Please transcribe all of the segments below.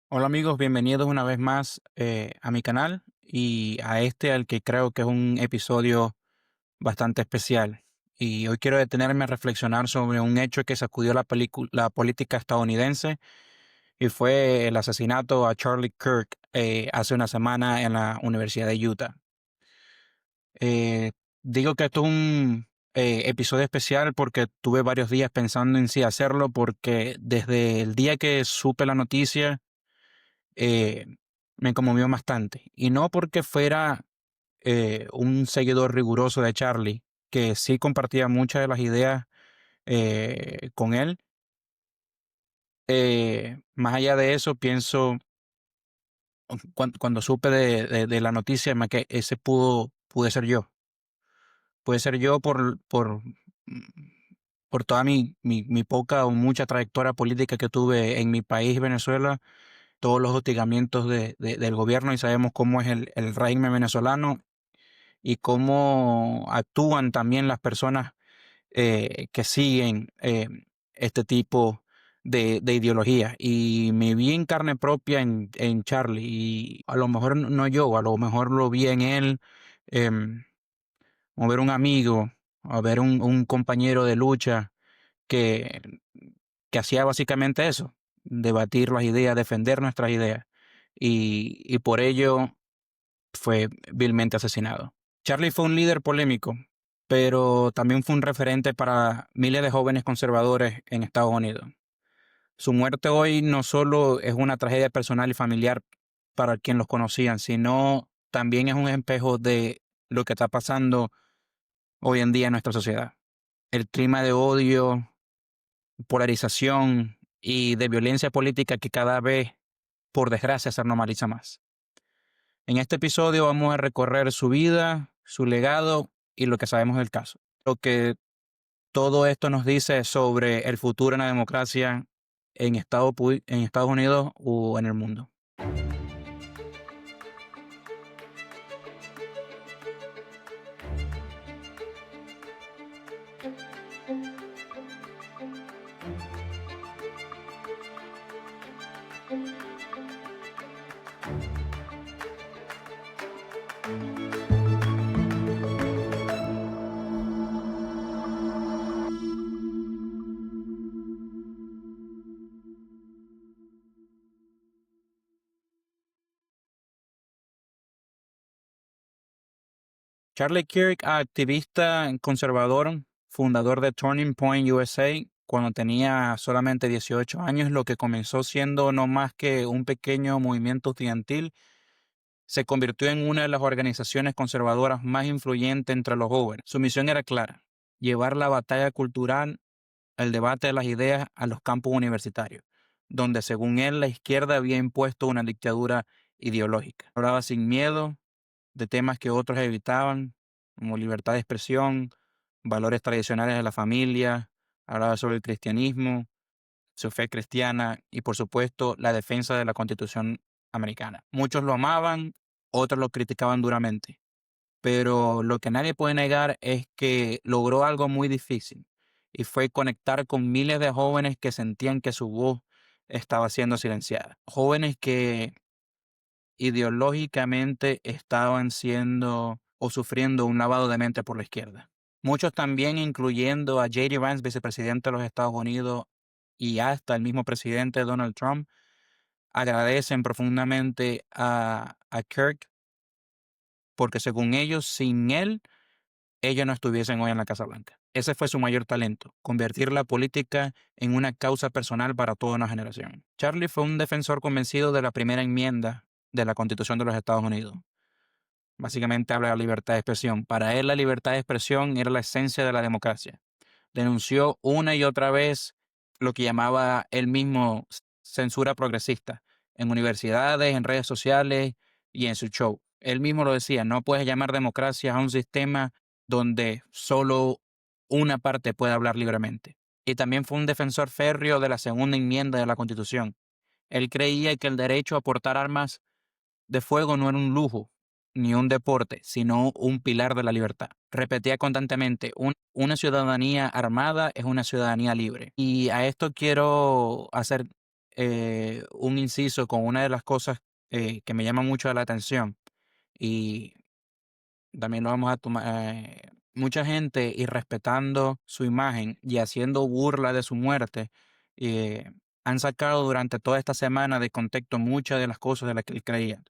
Hola amigos, bienvenidos una vez más a mi canal y a este al que creo que es un episodio bastante especial. Y hoy quiero detenerme a reflexionar sobre un hecho que sacudió la política estadounidense y fue el asesinato a Charlie Kirk hace una semana en la Universidad de Utah. Eh, Digo que esto es un episodio especial porque tuve varios días pensando en si hacerlo porque desde el día que supe la noticia, eh, me conmovió bastante. Y no porque fuera un seguidor riguroso de Charlie, que sí compartía muchas de las ideas con él. Más allá de eso, pienso, cuando supe de la noticia, que ese pude ser yo. Pude ser yo por toda mi poca o mucha trayectoria política que tuve en mi país, Venezuela, todos los hostigamientos del gobierno, y sabemos cómo es el régimen venezolano y cómo actúan también las personas que siguen este tipo de ideología. Y me vi en carne propia en Charlie, y a lo mejor no yo, a lo mejor lo vi en él, em, o ver un amigo, o ver un compañero de lucha que, que hacía básicamente eso, debatir las ideas, defender nuestras ideas. Y por ello fue vilmente asesinado. Charlie fue un líder polémico, pero también fue un referente para miles de jóvenes conservadores en Estados Unidos. Su muerte hoy no solo es una tragedia personal y familiar para quien los conocían, sino también es un espejo de lo que está pasando hoy en día en nuestra sociedad. El clima de odio, polarización y de violencia política que cada vez, por desgracia, se normaliza más. En este episodio vamos a recorrer su vida, su legado y lo que sabemos del caso. Lo que todo esto nos dice sobre el futuro en la democracia en Estados Unidos o en el mundo. Charlie Kirk, activista conservador, fundador de Turning Point USA, cuando tenía solamente 18 años, lo que comenzó siendo no más que un pequeño movimiento estudiantil, se convirtió en una de las organizaciones conservadoras más influyentes entre los jóvenes. Su misión era clara: llevar la batalla cultural, el debate de las ideas a los campus universitarios, donde según él la izquierda había impuesto una dictadura ideológica. Hablaba sin miedo de temas que otros evitaban, como libertad de expresión, valores tradicionales de la familia, hablaba sobre el cristianismo, su fe cristiana y por supuesto la defensa de la Constitución americana. Muchos lo amaban, otros lo criticaban duramente, pero lo que nadie puede negar es que logró algo muy difícil, y fue conectar con miles de jóvenes que sentían que su voz estaba siendo silenciada. Jóvenes que ideológicamente estaban siendo o sufriendo un lavado de mente por la izquierda. Muchos también, incluyendo a J.D. Vance, vicepresidente de los Estados Unidos, y hasta el mismo presidente Donald Trump, agradecen profundamente a Kirk, porque según ellos, sin él, ellos no estuviesen hoy en la Casa Blanca. Ese fue su mayor talento: convertir la política en una causa personal para toda una generación. Charlie fue un defensor convencido de la primera enmienda de la Constitución de los Estados Unidos. Básicamente habla de la libertad de expresión. Para él la libertad de expresión era la esencia de la democracia. Denunció una y otra vez lo que llamaba él mismo censura progresista en universidades, en redes sociales y en su show. Él mismo lo decía: no puedes llamar democracia a un sistema donde solo una parte puede hablar libremente. Y también fue un defensor férreo de la segunda enmienda de la Constitución. Él creía que el derecho a portar armas de fuego no era un lujo ni un deporte, sino un pilar de la libertad. Repetía constantemente: una ciudadanía armada es una ciudadanía libre". Y a esto quiero hacer un inciso con una de las cosas que me llama mucho la atención y también lo vamos a tomar. Mucha gente irrespetando su imagen y haciendo burla de su muerte, han sacado durante toda esta semana de contexto muchas de las cosas de las que él creía,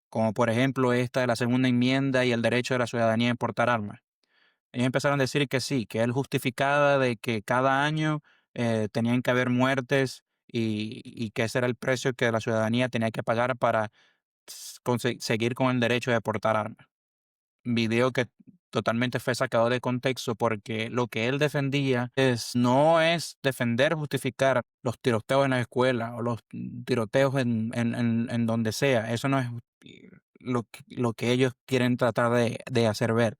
como por ejemplo esta de la segunda enmienda y el derecho de la ciudadanía a portar armas. Ellos empezaron a decir que sí, que él justificaba de que cada año tenían que haber muertes y que ese era el precio que la ciudadanía tenía que pagar para seguir con el derecho de portar armas. Video que totalmente fue sacado de contexto porque lo que él defendía no es defender, justificar los tiroteos en la escuela o los tiroteos en donde sea. Eso no es lo que ellos quieren tratar de hacer ver.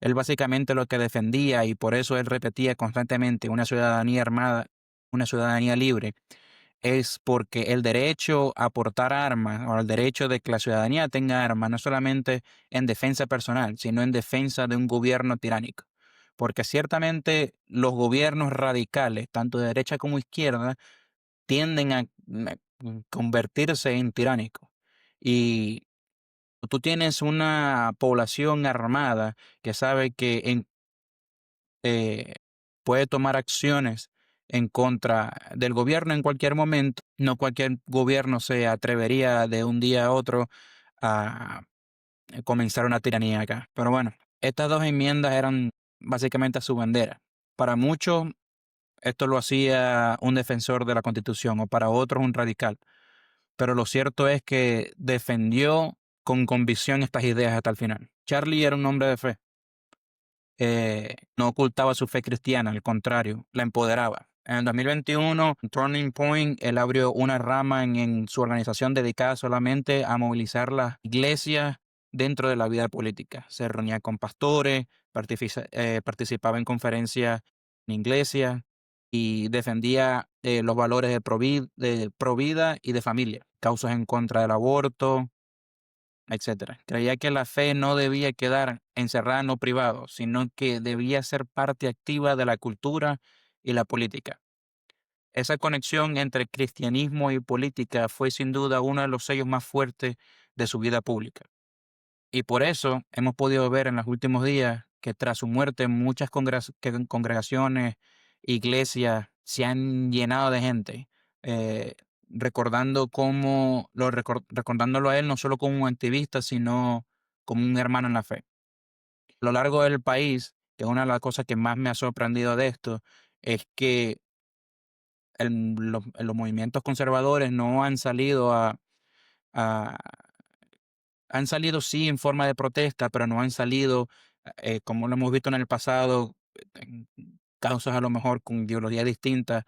Él básicamente lo que defendía, y por eso él repetía constantemente una ciudadanía armada, una ciudadanía libre, es porque el derecho a portar armas o el derecho de que la ciudadanía tenga armas no solamente en defensa personal, sino en defensa de un gobierno tiránico. Porque ciertamente los gobiernos radicales, tanto de derecha como izquierda, tienden a convertirse en tiránicos. Y tú tienes una población armada que sabe que eh, puede tomar acciones en contra del gobierno en cualquier momento. No cualquier gobierno se atrevería de un día a otro a comenzar una tiranía acá. Pero bueno, estas dos enmiendas eran básicamente a su bandera. Para muchos, esto lo hacía un defensor de la Constitución o para otros un radical. Pero lo cierto es que defendió con convicción estas ideas hasta el final. Charlie era un hombre de fe. No ocultaba su fe cristiana, al contrario, la empoderaba. En el 2021, Turning Point, él abrió una rama en su organización dedicada solamente a movilizar las iglesias dentro de la vida política. Se reunía con pastores, participaba en conferencias en iglesias y defendía los valores de pro vida y de familia, causas en contra del aborto, etcétera. Creía que la fe no debía quedar encerrada en lo privado, sino que debía ser parte activa de la cultura y la política. Esa conexión entre cristianismo y política fue sin duda uno de los sellos más fuertes de su vida pública. Y por eso hemos podido ver en los últimos días que tras su muerte muchas congregaciones, iglesias se han llenado de gente, eh, recordándolo a él no solo como un activista, sino como un hermano en la fe. A lo largo del país, que es una de las cosas que más me ha sorprendido de esto, es que los movimientos conservadores no han salido a han salido, sí, en forma de protesta, pero no han salido, como lo hemos visto en el pasado, en causas a lo mejor con ideologías distintas,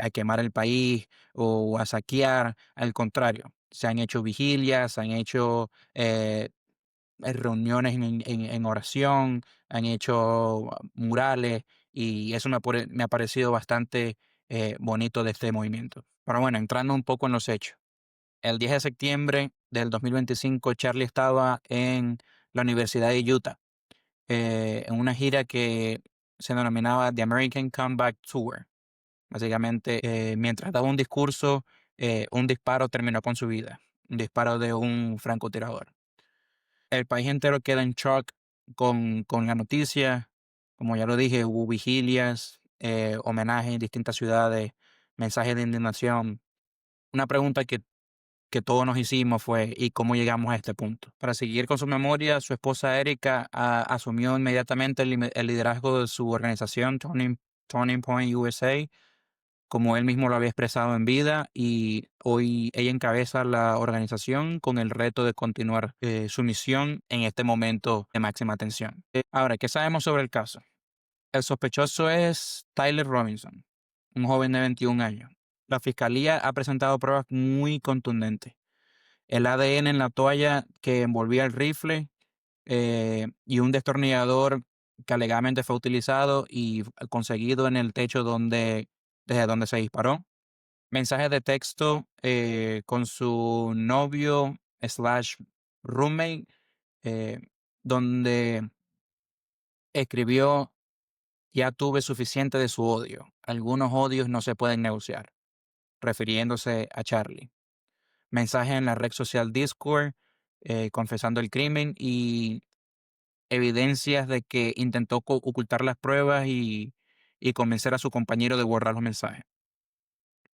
a quemar el país o a saquear. Al contrario, se han hecho vigilias, se han hecho reuniones en oración, han hecho murales y eso me ha parecido bastante bonito de este movimiento. Pero bueno, entrando un poco en los hechos. El 10 de septiembre del 2025, Charlie estaba en la Universidad de Utah, en una gira que se denominaba The American Comeback Tour. Básicamente, mientras daba un discurso, un disparo terminó con su vida, un disparo de un francotirador. El país entero queda en shock con la noticia. Como ya lo dije, hubo vigilias, homenajes en distintas ciudades, mensajes de indignación. Una pregunta que todos nos hicimos fue ¿y cómo llegamos a este punto? Para seguir con su memoria, su esposa Erika asumió inmediatamente el liderazgo de su organización Turning Point USA, como él mismo lo había expresado en vida, y hoy ella encabeza la organización con el reto de continuar su misión en este momento de máxima tensión. Ahora, ¿qué sabemos sobre el caso? El sospechoso es Tyler Robinson, un joven de 21 años. La fiscalía ha presentado pruebas muy contundentes. El ADN en la toalla que envolvía el rifle y un destornillador que alegadamente fue utilizado y conseguido en el techo desde donde se disparó. Mensajes de texto con su novio slash roommate, eh, donde escribió: ya tuve suficiente de su odio. Algunos odios no se pueden negociar. refiriéndose a Charlie. Mensajes en la red social Discord, confesando el crimen y evidencias de que intentó ocultar las pruebas y convencer a su compañero de borrar los mensajes.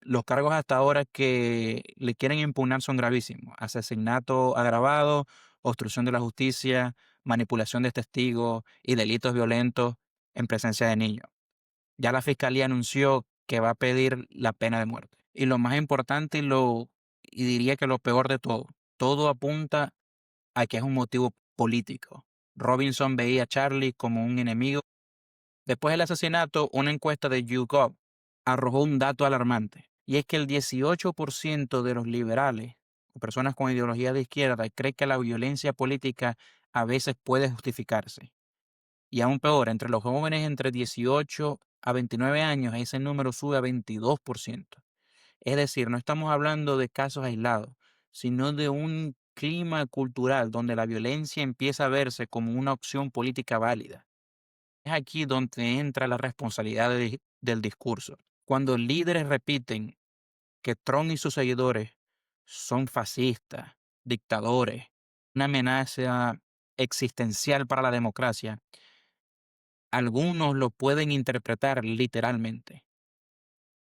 Los cargos hasta ahora que le quieren impugnar son gravísimos: asesinato agravado, obstrucción de la justicia, manipulación de testigos y delitos violentos en presencia de niños. Ya la fiscalía anunció que va a pedir la pena de muerte. Y lo más importante y diría que lo peor de todo apunta a que es un motivo político. Robinson veía a Charlie como un enemigo. Después del asesinato, una encuesta de YouGov arrojó un dato alarmante, y es que el 18% de los liberales o personas con ideología de izquierda cree que la violencia política a veces puede justificarse. Y aún peor, entre los jóvenes entre 18 a 29 años, ese número sube a 22%. Es decir, no estamos hablando de casos aislados, sino de un clima cultural donde la violencia empieza a verse como una opción política válida. Es aquí donde entra la responsabilidad del discurso. Cuando líderes repiten que Trump y sus seguidores son fascistas, dictadores, una amenaza existencial para la democracia, algunos lo pueden interpretar literalmente.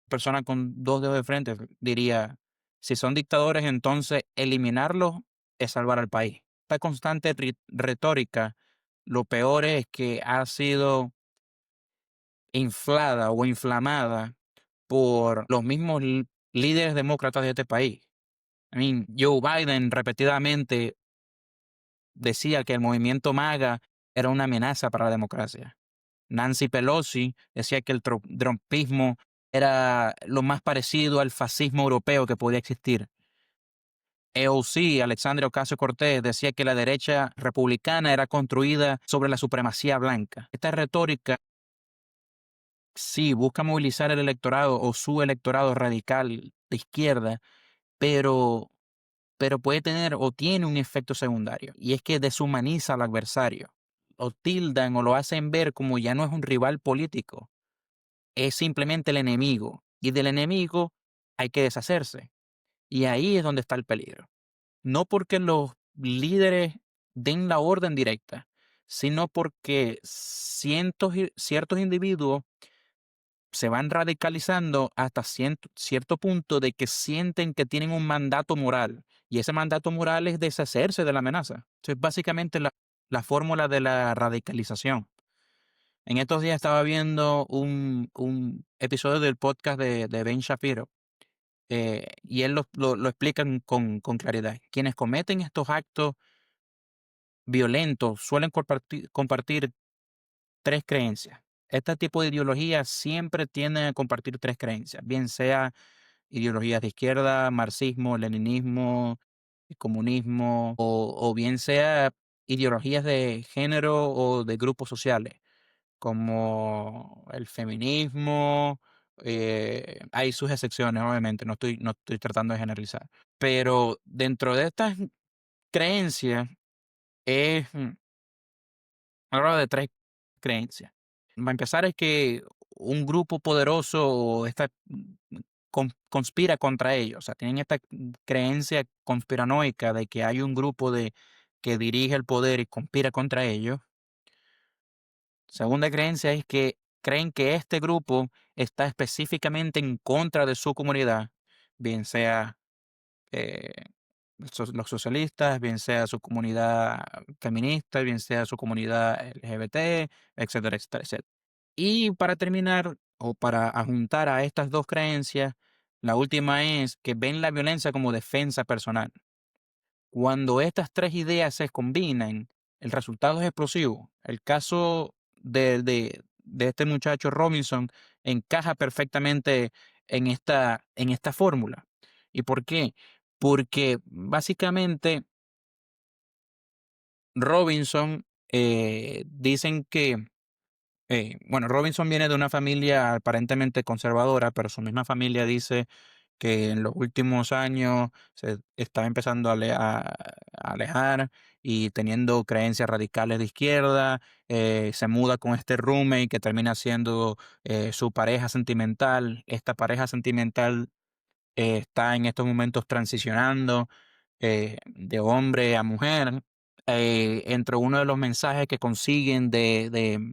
Persona con dos dedos de frente diría: si son dictadores, entonces eliminarlos es salvar al país. Esta constante retórica, lo peor es que ha sido inflada o inflamada por los mismos líderes demócratas de este país. Joe Biden repetidamente decía que el movimiento MAGA era una amenaza para la democracia. Nancy Pelosi decía que el trumpismo era lo más parecido al fascismo europeo que podía existir. AOC, Alexandria Ocasio-Cortez, decía que la derecha republicana era construida sobre la supremacía blanca. Esta retórica sí busca movilizar el electorado o su electorado radical de izquierda, pero puede tener o tiene un efecto secundario, y es que deshumaniza al adversario. Lo tildan o lo hacen ver como ya no es un rival político, es simplemente el enemigo, y del enemigo hay que deshacerse. Y ahí es donde está el peligro. No porque los líderes den la orden directa, sino porque ciertos individuos se van radicalizando hasta cierto punto de que sienten que tienen un mandato moral, y ese mandato moral es deshacerse de la amenaza. Eso es básicamente la fórmula de la radicalización. En estos días estaba viendo un episodio del podcast de Ben Shapiro, y él lo explica con claridad. Quienes cometen estos actos violentos suelen compartir tres creencias. Este tipo de ideologías siempre tienden a compartir tres creencias, bien sea ideologías de izquierda, marxismo, leninismo, comunismo, o bien sea ideologías de género o de grupos sociales, como el feminismo. Hay sus excepciones, obviamente, no estoy tratando de generalizar. Pero dentro de estas creencias es hablo de tres creencias. Para empezar, es que un grupo poderoso conspira contra ellos. O sea, tienen esta creencia conspiranoica de que hay un grupo que dirige el poder y conspira contra ellos. Segunda creencia es que creen que este grupo está específicamente en contra de su comunidad, bien sea eh, los socialistas, bien sea su comunidad feminista, bien sea su comunidad LGBT, etcétera, etcétera, etcétera. Y para terminar, o para adjuntar a estas dos creencias, la última es que ven la violencia como defensa personal. Cuando estas tres ideas se combinan, el resultado es explosivo. El caso de este muchacho Robinson encaja perfectamente en esta fórmula. ¿Y por qué? Porque básicamente Robinson, dicen que bueno, Robinson viene de una familia aparentemente conservadora, pero su misma familia dice que en los últimos años se está empezando a alejar y teniendo creencias radicales de izquierda. Se muda con este roommate que termina siendo su pareja sentimental. Esta pareja sentimental está en estos momentos transicionando de hombre a mujer. Entre uno de los mensajes que consiguen de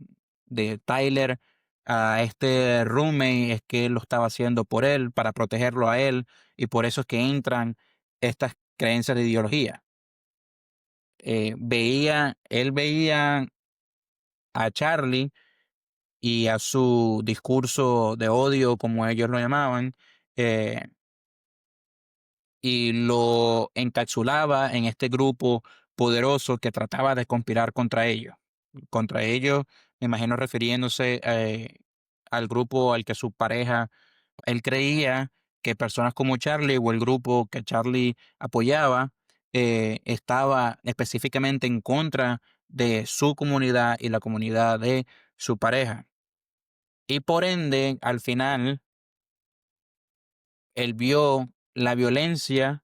Tyler a este roommate es que él lo estaba haciendo por él, para protegerlo a él, y por eso es que entran estas creencias de ideología. Él veía a Charlie y a su discurso de odio, como ellos lo llamaban, eh, y lo encapsulaba en este grupo poderoso que trataba de conspirar contra ellos. Contra ellos, me imagino refiriéndose al grupo al que su pareja, él creía que personas como Charlie o el grupo que Charlie apoyaba estaba específicamente en contra de su comunidad y la comunidad de su pareja. Y por ende, al final, él vio la violencia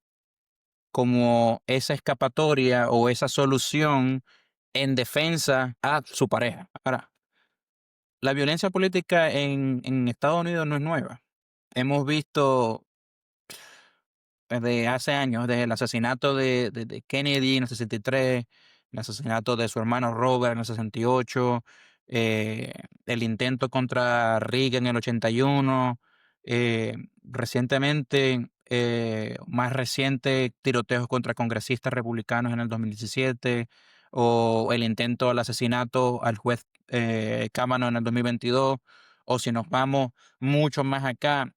como esa escapatoria o esa solución en defensa a su pareja. Ahora, la violencia política en Estados Unidos no es nueva. Hemos visto desde hace años, desde el asesinato de Kennedy en el 63, el asesinato de su hermano Robert en el 68, eh, el intento contra Reagan en el 81, recientemente, más reciente, tiroteos contra congresistas republicanos en el 2017, o el intento al asesinato al juez Kavanaugh en el 2022, o si nos vamos mucho más acá,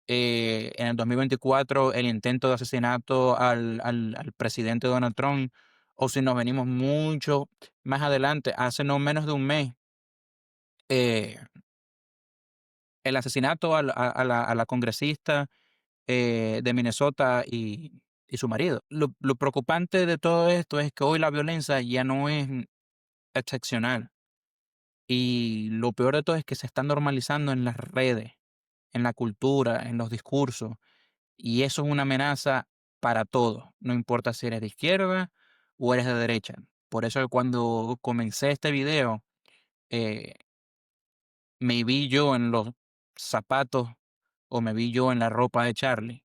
en el 2024 el intento de asesinato al presidente Donald Trump, o si nos venimos mucho más adelante, hace no menos de un mes, eh, el asesinato a la congresista de Minnesota y su marido. Lo preocupante de todo esto es que hoy la violencia ya no es excepcional, y lo peor de todo es que se está normalizando en las redes, en la cultura, en los discursos. Y eso es una amenaza para todos, no importa si eres de izquierda o eres de derecha. Por eso cuando comencé este video, eh, me vi yo en los zapatos o me vi yo en la ropa de Charlie.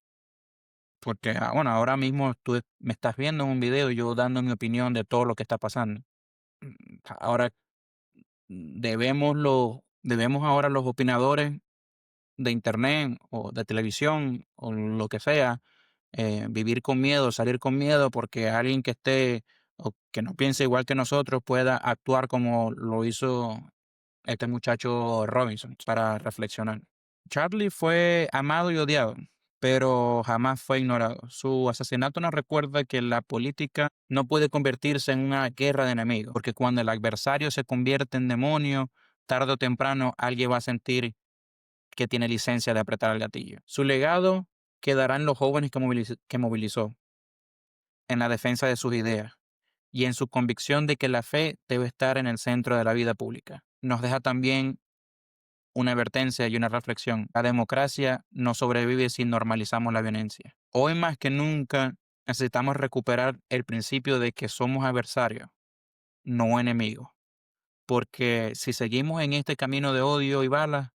Porque, bueno, ahora mismo tú me estás viendo en un video y yo dando mi opinión de todo lo que está pasando. Ahora debemos ahora los opinadores de internet o de televisión o lo que sea, vivir con miedo, salir con miedo porque alguien que esté o que no piense igual que nosotros pueda actuar como lo hizo este muchacho Robinson, para reflexionar. Charlie fue amado y odiado, pero jamás fue ignorado. Su asesinato nos recuerda que la política no puede convertirse en una guerra de enemigos, porque cuando el adversario se convierte en demonio, tarde o temprano alguien va a sentir que tiene licencia de apretar el gatillo. Su legado quedará en los jóvenes que movilizó, en la defensa de sus ideas y en su convicción de que la fe debe estar en el centro de la vida pública. Nos deja también una advertencia y una reflexión. La democracia no sobrevive si normalizamos la violencia. Hoy más que nunca necesitamos recuperar el principio de que somos adversarios, no enemigos, porque si seguimos en este camino de odio y balas,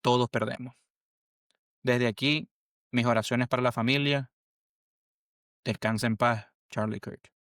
todos perdemos. Desde aquí, mis oraciones para la familia. Descansa en paz, Charlie Kirk.